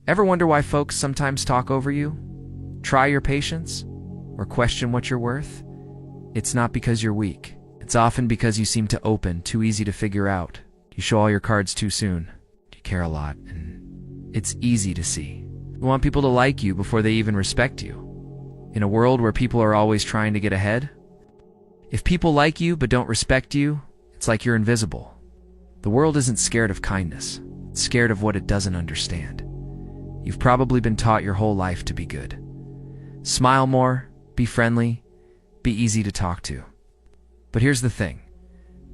Ever wonder why folks sometimes talk over you? Try your patience? Or question what you're worth? It's not because you're weak. It's often because you seem to open, too easy to figure out. You show all your cards too soon. You care a lot, and it's easy to see. You want people to like you before they even respect you. In a world where people are always trying to get ahead, if people like you but don't respect you, it's like you're invisible. The world isn't scared of kindness. It's scared of what it doesn't understand. You've probably been taught your whole life to be good. Smile more, be friendly, be easy to talk to. But here's the thing.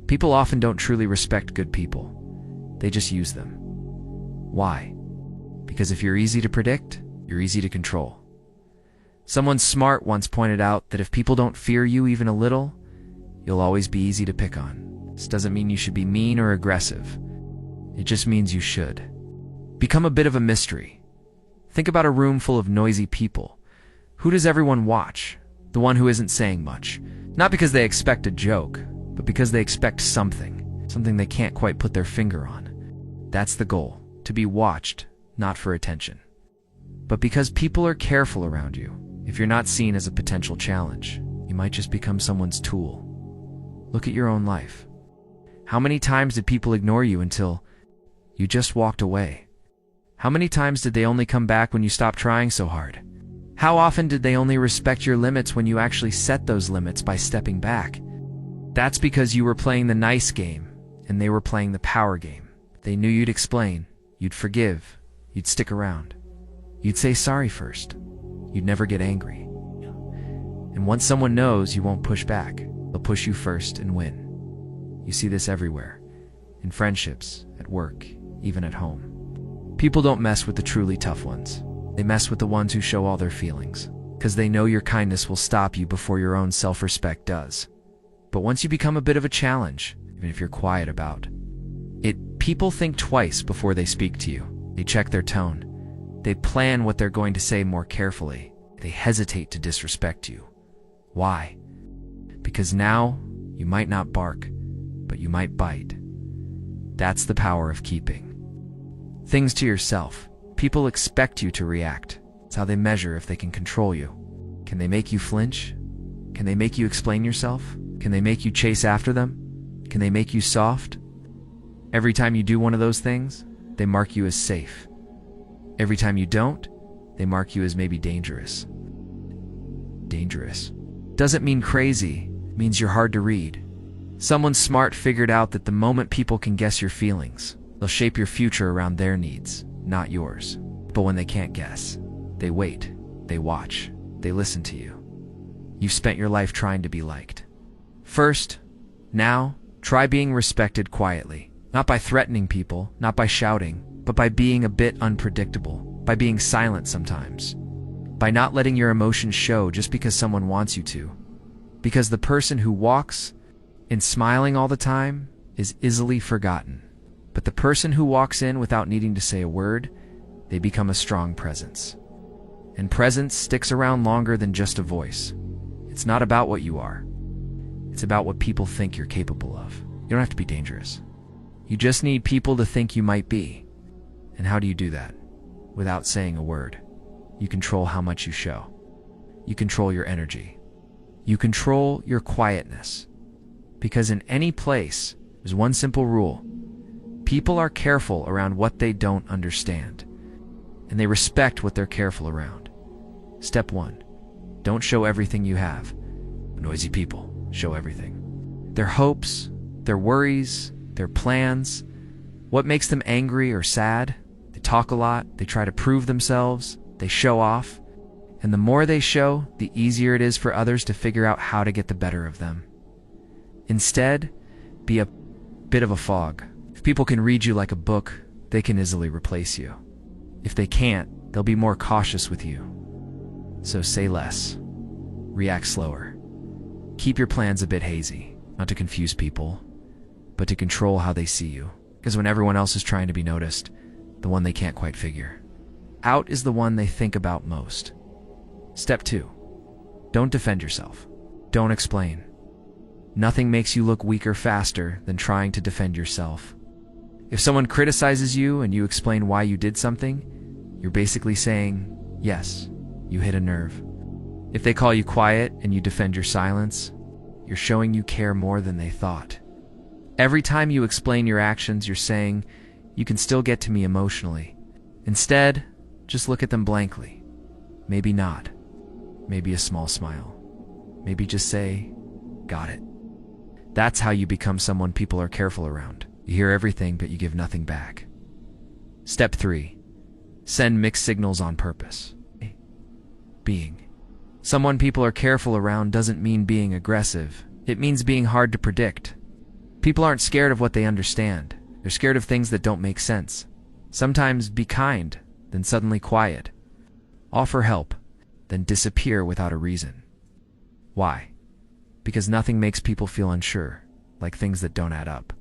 People often don't truly respect good people. They just use them. Why? Because if you're easy to predict, you're easy to control. Someone smart once pointed out that if people don't fear you even a little, you'll always be easy to pick on. This doesn't mean you should be mean or aggressive. It just means you should. Become a bit of a mystery. Think about a room full of noisy people. Who does everyone watch? The one who isn't saying much. Not because they expect a joke, but because they expect something they can't quite put their finger on. That's the goal, to be watched, not for attention. But because people are careful around you, if you're not seen as a potential challenge, you might just become someone's tool. Look at your own life. How many times did people ignore you until you just walked away? How many times did they only come back when you stopped trying so hard? How often did they only respect your limits when you actually set those limits by stepping back? That's because you were playing the nice game, and they were playing the power game. They knew you'd explain, you'd forgive, you'd stick around. You'd say sorry first. You'd never get angry. And once someone knows you won't push back, they'll push you first and win. You see this everywhere. In friendships, at work, even at home. People don't mess with the truly tough ones. They mess with the ones who show all their feelings, because they know your kindness will stop you before your own self-respect does. But once you become a bit of a challenge, even if you're quiet about it, people think twice before they speak to you. They check their tone. They plan what they're going to say more carefully. They hesitate to disrespect you. Why? Because now, you might not bark, but you might bite. That's the power of keeping things to yourself. People expect you to react. It's how they measure if they can control you. Can they make you flinch? Can they make you explain yourself? Can they make you chase after them? Can they make you soft? Every time you do one of those things, they mark you as safe. Every time you don't, they mark you as maybe dangerous. Dangerous doesn't mean crazy, it means you're hard to read. Someone smart figured out that the moment people can guess your feelings, they'll shape your future around their needs, not yours. But when they can't guess, they wait, they watch, they listen to you. You've spent your life trying to be liked. First, now, try being respected quietly. Not by threatening people, not by shouting, but by being a bit unpredictable, by being silent sometimes, by not letting your emotions show just because someone wants you to. Because the person who walks in smiling all the time is easily forgotten. But the person who walks in without needing to say a word, they become a strong presence. And presence sticks around longer than just a voice. It's not about what you are. It's about what people think you're capable of. You don't have to be dangerous. You just need people to think you might be. And how do you do that? Without saying a word. You control how much you show. You control your energy. You control your quietness. Because in any place, there's one simple rule. People are careful around what they don't understand. And they respect what they're careful around. Step 1. Don't show everything you have. Noisy people show everything. Their hopes, their worries, their plans, what makes them angry or sad. They talk a lot, they try to prove themselves, they show off. And the more they show, the easier it is for others to figure out how to get the better of them. Instead, be a bit of a fog. If people can read you like a book, they can easily replace you. If they can't, they'll be more cautious with you. So say less. React slower. Keep your plans a bit hazy, not to confuse people, but to control how they see you. Because when everyone else is trying to be noticed, the one they can't quite figure out is the one they think about most. Step 2. Don't defend yourself. Don't explain. Nothing makes you look weaker faster than trying to defend yourself. If someone criticizes you and you explain why you did something, you're basically saying, yes, you hit a nerve. If they call you quiet and you defend your silence, you're showing you care more than they thought. Every time you explain your actions, you're saying, you can still get to me emotionally. Instead, just look at them blankly. Maybe nod. Maybe a small smile. Maybe just say, got it. That's how you become someone people are careful around. You hear everything, but you give nothing back. Step 3. Send mixed signals on purpose. Being someone people are careful around doesn't mean being aggressive. It means being hard to predict. People aren't scared of what they understand. They're scared of things that don't make sense. Sometimes be kind, then suddenly quiet. Offer help, then disappear without a reason. Why? Because nothing makes people feel unsure, like things that don't add up.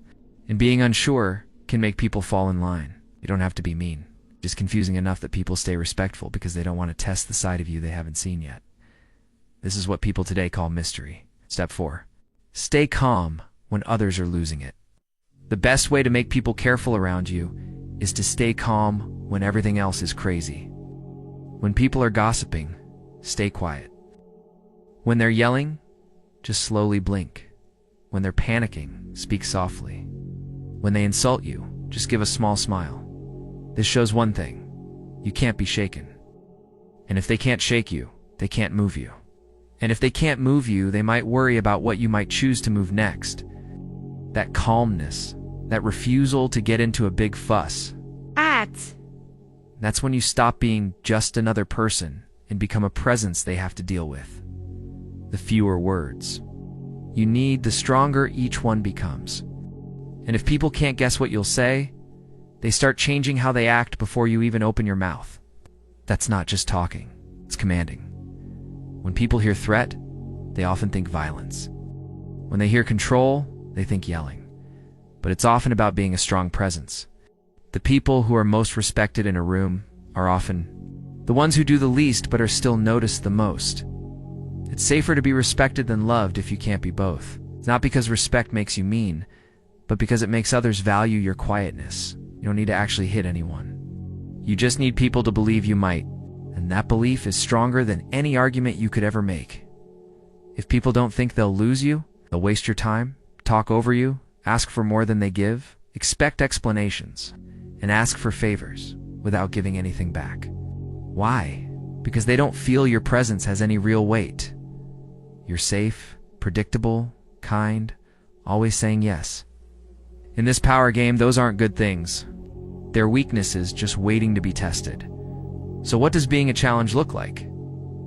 And being unsure can make people fall in line. You don't have to be mean. Just confusing enough that people stay respectful because they don't want to test the side of you they haven't seen yet. This is what people today call mystery. Step 4. Stay calm when others are losing it. The best way to make people careful around you is to stay calm when everything else is crazy. When people are gossiping, stay quiet. When they're yelling, just slowly blink. When they're panicking, speak softly. When they insult you, just give a small smile. This shows one thing: you can't be shaken. And if they can't shake you, they can't move you. And if they can't move you, they might worry about what you might choose to move next. That calmness, that refusal to get into a big fuss. That's when you stop being just another person and become a presence they have to deal with. The fewer words you need, the stronger each one becomes. And if people can't guess what you'll say, they start changing how they act before you even open your mouth. That's not just talking, it's commanding. When people hear threat, they often think violence. When they hear control, they think yelling. But it's often about being a strong presence. The people who are most respected in a room are often the ones who do the least but are still noticed the most. It's safer to be respected than loved if you can't be both. It's not because respect makes you mean, but because it makes others value your quietness. You don't need to actually hit anyone. You just need people to believe you might, and that belief is stronger than any argument you could ever make. If people don't think they'll lose you, they'll waste your time, talk over you, ask for more than they give, expect explanations, and ask for favors without giving anything back. Why? Because they don't feel your presence has any real weight. You're safe, predictable, kind, always saying yes. In this power game, those aren't good things. They're weaknesses just waiting to be tested. So what does being a challenge look like?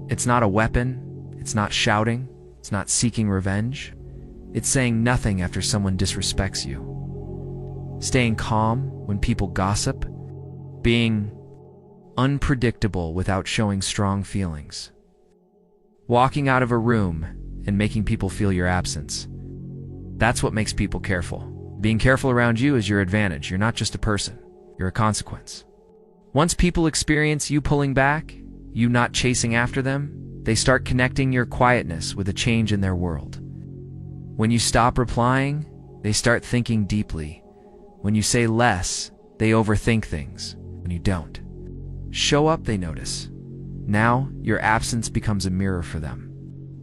It's not a weapon, it's not shouting, it's not seeking revenge. It's saying nothing after someone disrespects you. Staying calm when people gossip. Being unpredictable without showing strong feelings. Walking out of a room and making people feel your absence. That's what makes people careful. Being careful around you is your advantage. You're not just a person. You're a consequence. Once people experience you pulling back, you not chasing after them, they start connecting your quietness with a change in their world. When you stop replying, they start thinking deeply. When you say less, they overthink things. When you don't show up, they notice. Now, your absence becomes a mirror for them.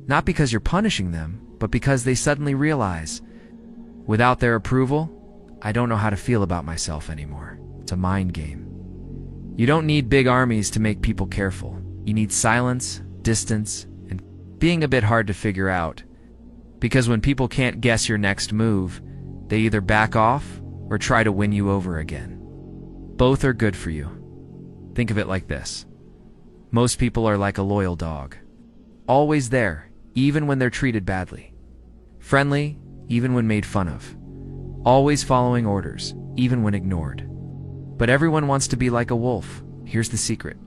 Not because you're punishing them, but because they suddenly realize, without their approval, I don't know how to feel about myself anymore. It's a mind game. You don't need big armies to make people careful. You need silence, distance, and being a bit hard to figure out. Because when people can't guess your next move, they either back off or try to win you over again. Both are good for you. Think of it like this. Most people are like a loyal dog. Always there, even when they're treated badly. Friendly, even when made fun of. Always following orders, even when ignored. But everyone wants to be like a wolf. Here's the secret.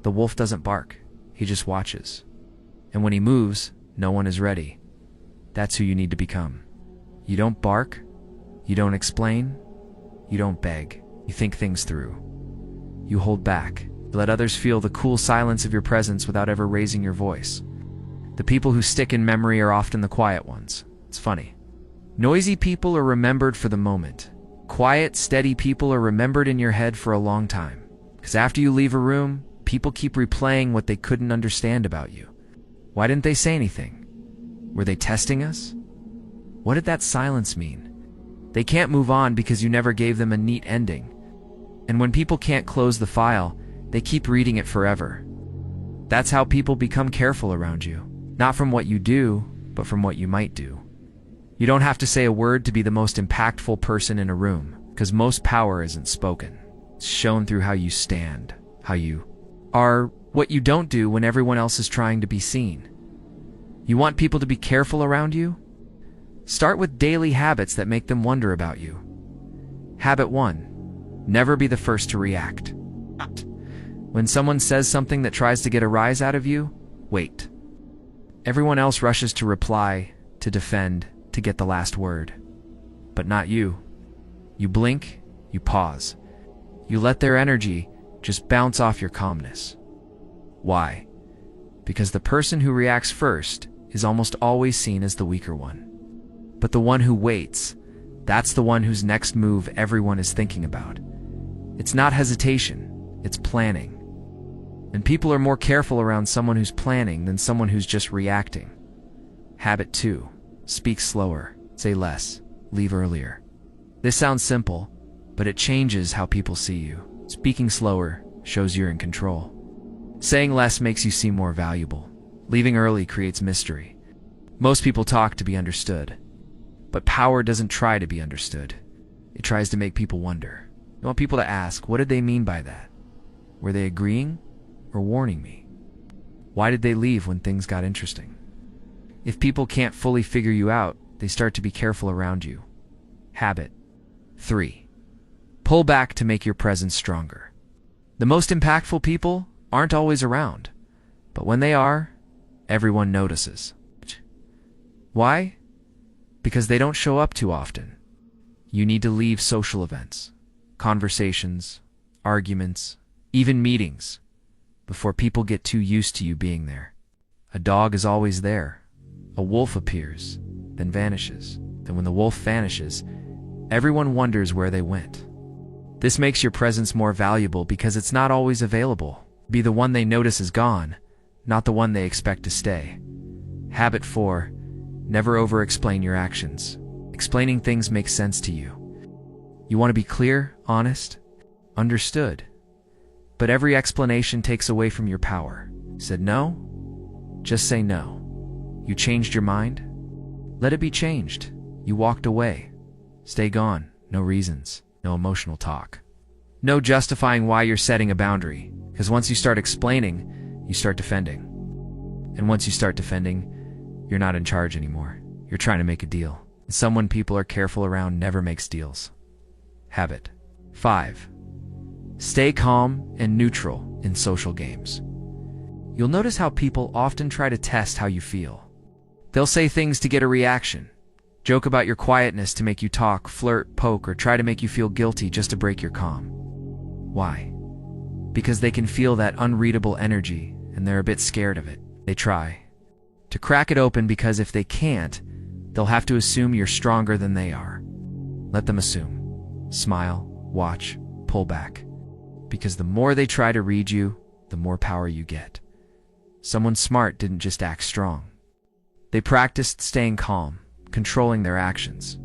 The wolf doesn't bark. He just watches. And when he moves, no one is ready. That's who you need to become. You don't bark. You don't explain. You don't beg. You think things through. You hold back. You let others feel the cool silence of your presence without ever raising your voice. The people who stick in memory are often the quiet ones. It's funny. Noisy people are remembered for the moment. Quiet, steady people are remembered in your head for a long time. Because after you leave a room, people keep replaying what they couldn't understand about you. Why didn't they say anything? Were they testing us? What did that silence mean? They can't move on because you never gave them a neat ending. And when people can't close the file, they keep reading it forever. That's how people become careful around you. Not from what you do, but from what you might do. You don't have to say a word to be the most impactful person in a room, because most power isn't spoken. It's shown through how you stand, how you are, what you don't do when everyone else is trying to be seen. You want people to be careful around you? Start with daily habits that make them wonder about you. Habit 1. Never be the first to react. When someone says something that tries to get a rise out of you, wait. Everyone else rushes to reply, to defend, to get the last word. But not you. You blink, you pause. You let their energy just bounce off your calmness. Why? Because the person who reacts first is almost always seen as the weaker one. But the one who waits, that's the one whose next move everyone is thinking about. It's not hesitation, it's planning. And people are more careful around someone who's planning than someone who's just reacting. Habit 2. Speak slower, say less, leave earlier. This sounds simple, but it changes how people see you. Speaking slower shows you're in control. Saying less makes you seem more valuable. Leaving early creates mystery. Most people talk to be understood. But power doesn't try to be understood. It tries to make people wonder. You want people to ask, what did they mean by that? Were they agreeing or warning me? Why did they leave when things got interesting? If people can't fully figure you out, they start to be careful around you. Habit 3. Pull back to make your presence stronger. The most impactful people aren't always around, but when they are, everyone notices. Why? Because they don't show up too often. You need to leave social events, conversations, arguments, even meetings, before people get too used to you being there. A dog is always there. A wolf appears, then vanishes. And when the wolf vanishes, everyone wonders where they went. This makes your presence more valuable because it's not always available. Be the one they notice is gone, not the one they expect to stay. Habit 4. Never over-explain your actions. Explaining things makes sense to you. You want to be clear, honest, understood. But every explanation takes away from your power. Said no? Just say no. You changed your mind? Let it be changed. You walked away. Stay gone. No reasons. No emotional talk. No justifying why you're setting a boundary. Because once you start explaining, you start defending. And once you start defending, you're not in charge anymore. You're trying to make a deal. And someone people are careful around never makes deals. Habit 5. Stay calm and neutral in social games. You'll notice how people often try to test how you feel. They'll say things to get a reaction, joke about your quietness to make you talk, flirt, poke, or try to make you feel guilty just to break your calm. Why? Because they can feel that unreadable energy and they're a bit scared of it. They try to crack it open because if they can't, they'll have to assume you're stronger than they are. Let them assume. Smile, watch, pull back. Because the more they try to read you, the more power you get. Someone smart didn't just act strong. They practiced staying calm, controlling their actions.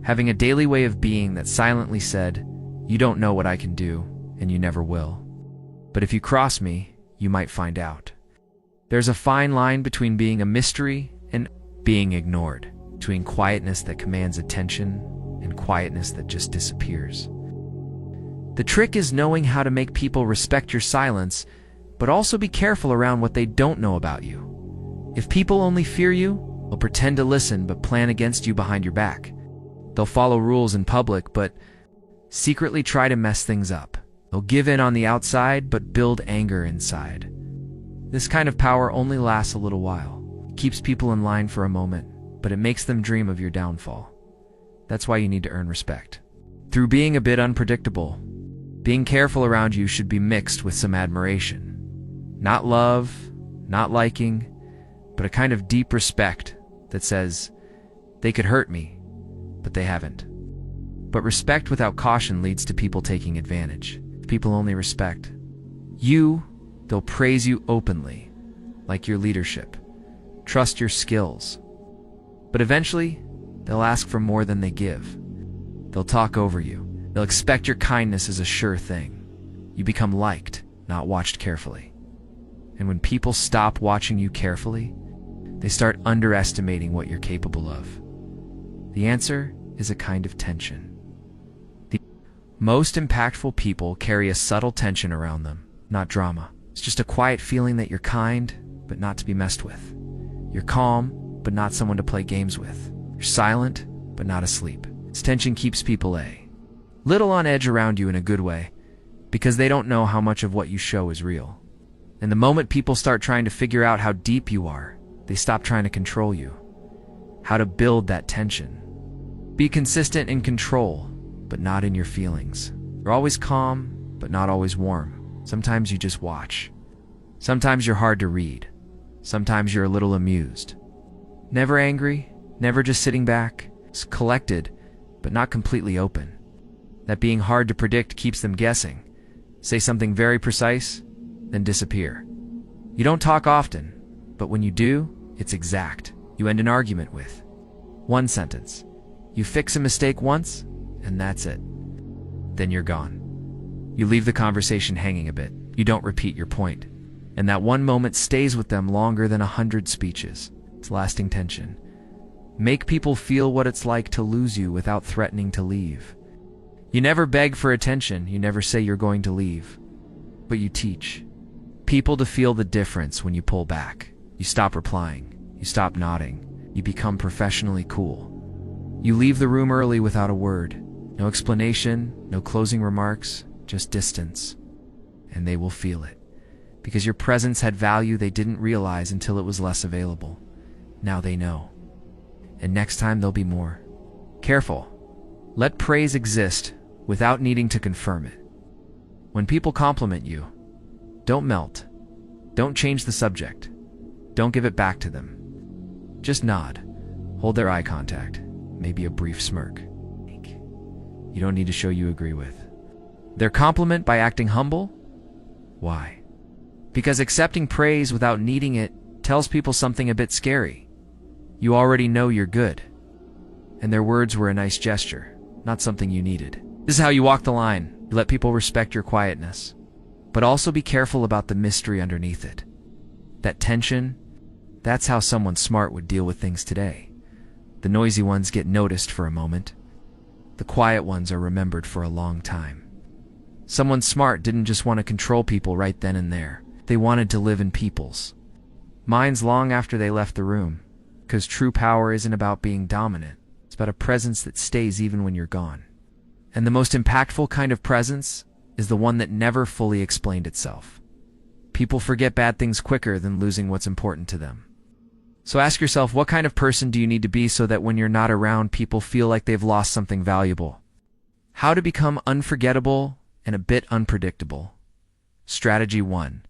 Having a daily way of being that silently said, you don't know what I can do, and you never will. But if you cross me, you might find out. There's a fine line between being a mystery and being ignored, between quietness that commands attention and quietness that just disappears. The trick is knowing how to make people respect your silence, but also be careful around what they don't know about you. If people only fear you, they'll pretend to listen but plan against you behind your back. They'll follow rules in public but secretly try to mess things up. They'll give in on the outside but build anger inside. This kind of power only lasts a little while. It keeps people in line for a moment, but it makes them dream of your downfall. That's why you need to earn respect. Through being a bit unpredictable, being careful around you should be mixed with some admiration. Not love, not liking, but a kind of deep respect that says, they could hurt me, but they haven't. But respect without caution leads to people taking advantage. People only respect you. They'll praise you openly, like your leadership. Trust your skills. But eventually, they'll ask for more than they give. They'll talk over you. They'll expect your kindness as a sure thing. You become liked, not watched carefully. And when people stop watching you carefully, they start underestimating what you're capable of. The answer is a kind of tension. The most impactful people carry a subtle tension around them, not drama. It's just a quiet feeling that you're kind, but not to be messed with. You're calm, but not someone to play games with. You're silent, but not asleep. This tension keeps people a little on edge around you in a good way, because they don't know how much of what you show is real. And the moment people start trying to figure out how deep you are, they stop trying to control you. How to build that tension. Be consistent in control, but not in your feelings. You're always calm, but not always warm. Sometimes you just watch. Sometimes you're hard to read. Sometimes you're a little amused. Never angry, never just sitting back. It's collected, but not completely open. That being hard to predict keeps them guessing. Say something very precise, then disappear. You don't talk often, but when you do, it's exact. You end an argument with one sentence. You fix a mistake once, and that's it. Then you're gone. You leave the conversation hanging a bit. You don't repeat your point. And that one moment stays with them longer than 100 speeches. It's lasting tension. Make people feel what it's like to lose you without threatening to leave. You never beg for attention. You never say you're going to leave. But you teach people to feel the difference when you pull back. You stop replying. You stop nodding. You become professionally cool. You leave the room early without a word. No explanation, no closing remarks, just distance. And they will feel it. Because your presence had value they didn't realize until it was less available. Now they know. And next time there'll be more. Careful. Let praise exist without needing to confirm it. When people compliment you, don't melt. Don't change the subject. Don't give it back to them. Just nod. Hold their eye contact. Maybe a brief smirk. You don't need to show you agree with their compliment by acting humble. Why? Because accepting praise without needing it tells people something a bit scary. You already know you're good. And their words were a nice gesture, not something you needed. This is how you walk the line. You let people respect your quietness. But also be careful about the mystery underneath it. That tension, that's how someone smart would deal with things today. The noisy ones get noticed for a moment. The quiet ones are remembered for a long time. Someone smart didn't just want to control people right then and there. They wanted to live in people's minds long after they left the room. Because true power isn't about being dominant. It's about a presence that stays even when you're gone. And the most impactful kind of presence is the one that never fully explained itself. People forget bad things quicker than losing what's important to them. So ask yourself, what kind of person do you need to be so that when you're not around, people feel like they've lost something valuable? How to become unforgettable and a bit unpredictable. Strategy 1.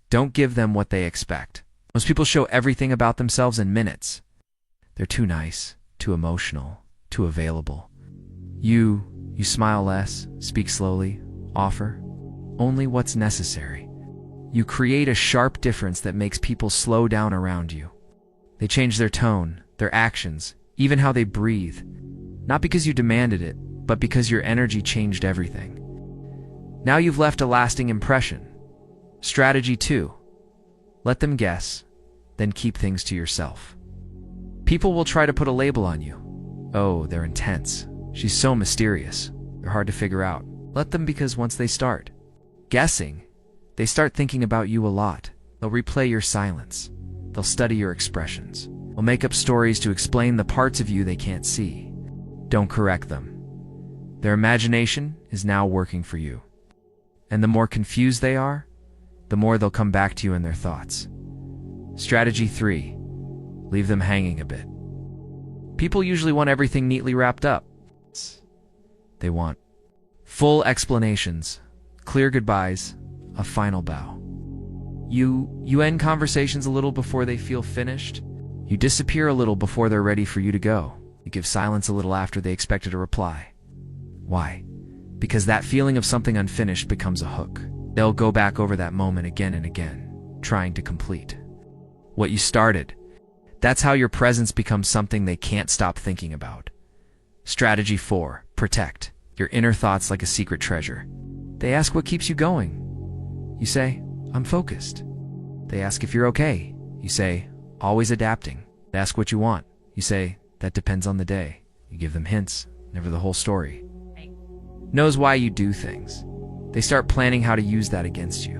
Don't give them what they expect. Most people show everything about themselves in minutes. They're too nice, too emotional, too available. You smile less, speak slowly, offer only what's necessary. You create a sharp difference that makes people slow down around you. They change their tone, their actions, even how they breathe. Not because you demanded it, but because your energy changed everything. Now you've left a lasting impression. Strategy 2. Let them guess, then keep things to yourself. People will try to put a label on you. Oh, they're intense. She's so mysterious. They're hard to figure out. Let them, because once they start guessing, they start thinking about you a lot. They'll replay your silence. They'll study your expressions. They'll make up stories to explain the parts of you they can't see. Don't correct them. Their imagination is now working for you. And the more confused they are, the more they'll come back to you in their thoughts. Strategy 3. Leave them hanging a bit. People usually want everything neatly wrapped up. They want full explanations, clear goodbyes, a final bow. You end conversations a little before they feel finished. You disappear a little before they're ready for you to go. You give silence a little after they expected a reply. Why? because that feeling of something unfinished becomes a hook. They'll go back over that moment again and again, trying to complete what you started. That's how your presence becomes something they can't stop thinking about. Strategy 4. Protect your inner thoughts like a secret treasure. They ask what keeps you going. You say, I'm focused. They ask if you're okay. You say, always adapting. They ask what you want. You say, that depends on the day. You give them hints, never the whole story. Knows why you do things. They start planning how to use that against you.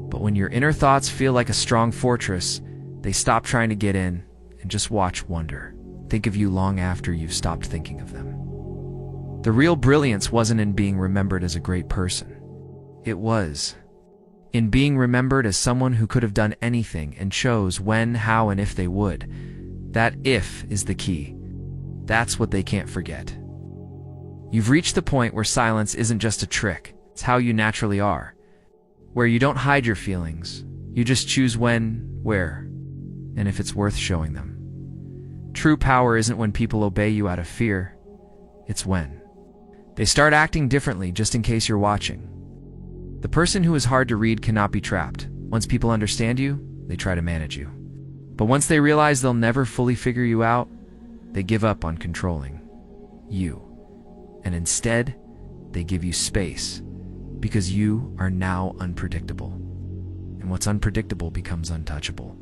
But when your inner thoughts feel like a strong fortress, they stop trying to get in and just watch wonder. Think of you long after you've stopped thinking of them. The real brilliance wasn't in being remembered as a great person. It was in being remembered as someone who could have done anything and chose when, how, and if they would. That if is the key. That's what they can't forget. You've reached the point where silence isn't just a trick. It's how you naturally are. Where you don't hide your feelings. You just choose when, where, and if it's worth showing them. True power isn't when people obey you out of fear. It's when they start acting differently just in case you're watching. The person who is hard to read cannot be trapped. Once people understand you, they try to manage you. But once they realize they'll never fully figure you out, they give up on controlling you. And instead, they give you space, because you are now unpredictable. And what's unpredictable becomes untouchable.